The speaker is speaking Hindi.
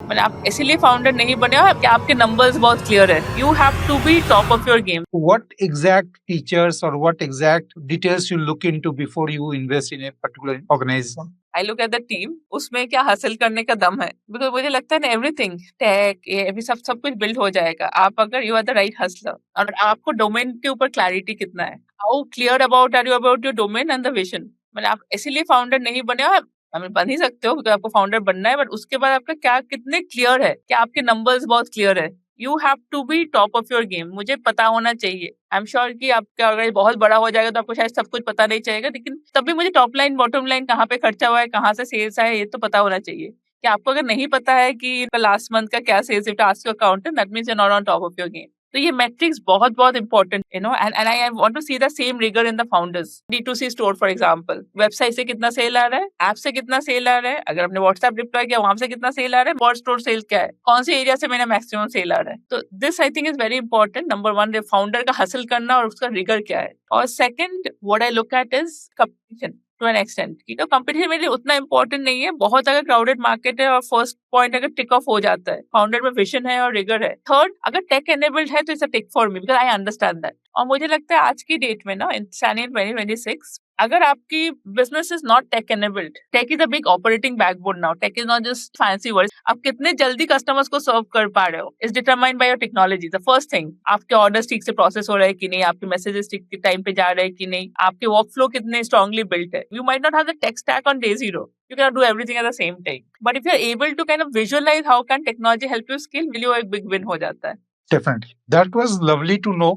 मतलब आप इसीलिए फाउंडर नहीं बने हो कि आपके नंबर्स बहुत क्लियर है. You have to be top of your game. What exact features or what exact details you look into before you invest in a particular organization? I look at the team, उसमें क्या हासिल करने का दम है. बिकॉज मुझे लगता है ना, एवरीथिंग टेक ये अभी सब कुछ बिल्ड हो जाएगा आप अगर you are the right hustler और आपको डोमेन के ऊपर क्लैरिटी कितना है. How clear about are you about your domain and the vision. मतलब आप इसीलिए फाउंडर नहीं बने हो. आप बन ही सकते हो क्योंकि आपको फाउंडर बनना है, बट उसके बाद आपका क्या कितने क्लियर है कि आपके नंबर्स बहुत क्लियर है. You have to be top of your game. मुझे पता होना चाहिए. आई एम श्योर कि आपका अगर बहुत बड़ा हो जाएगा तो आपको शायद सब कुछ पता नहीं चलेगा, लेकिन तब भी मुझे टॉप लाइन बॉटम लाइन कहाँ पे खर्चा हुआ है, कहाँ से सेल्स है, ये तो पता होना चाहिए. कि आपको अगर नहीं पता है कि लास्ट मंथ का क्या sales, if ask your accountant, that means you are not on top of your game. तो ये मैट्रिक्स बहुत बहुत important, you know. And I want to see the same rigor in the founders. D2C store for example, website से कितना सेल आ रहा है, ऐप से कितना सेल आ रहा है, अगर आपने व्हाट्सएप डिप्लॉय किया वहां से कितना सेल आ रहा है, वर्ड स्टोर सेल क्या है, कौन से एरिया से मेरा मैक्सिमम सेल आ रहा है. तो this I think is very important. Number one, founder का हासिल करना और उसका रिगर क्या है. और second, what I look at is competition to an extent. तो कंपटीशन मेरे लिए उतना इंपॉर्टेंट नहीं है. बहुत अगर क्राउडेड मार्केट है और फर्स्ट पॉइंट अगर टिक ऑफ हो जाता है, फाउंडर में विजन है और रिगर है. थर्ड, अगर टेक एनेबल्ड है तो it's a tick for me because I understand that. और मुझे लगता है आज की डेट में ना, इन 2026, अगर आपकी business is not tech enabled, tech is a big operating backbone now. Tech is not just fancy words. आप कितने जल्दी कस्टमर्स को सर्व कर पा रहे हो is determined by your technology. The first thing, आपके ऑर्डर्स ठीक से प्रोसेस हो रहे हैं कि नहीं, आपके मैसेजेस ठीक टाइम पे जा रहे हैं कि नहीं, आपके वर्कफ्लो कितने स्ट्रांगली बिल्ट है. You might not have the tech stack on day zero. You cannot do everything at the same time. But if you're able to kind of visualize how can technology help you scale, will you एक big win हो जाता है. Definitely. That was lovely to know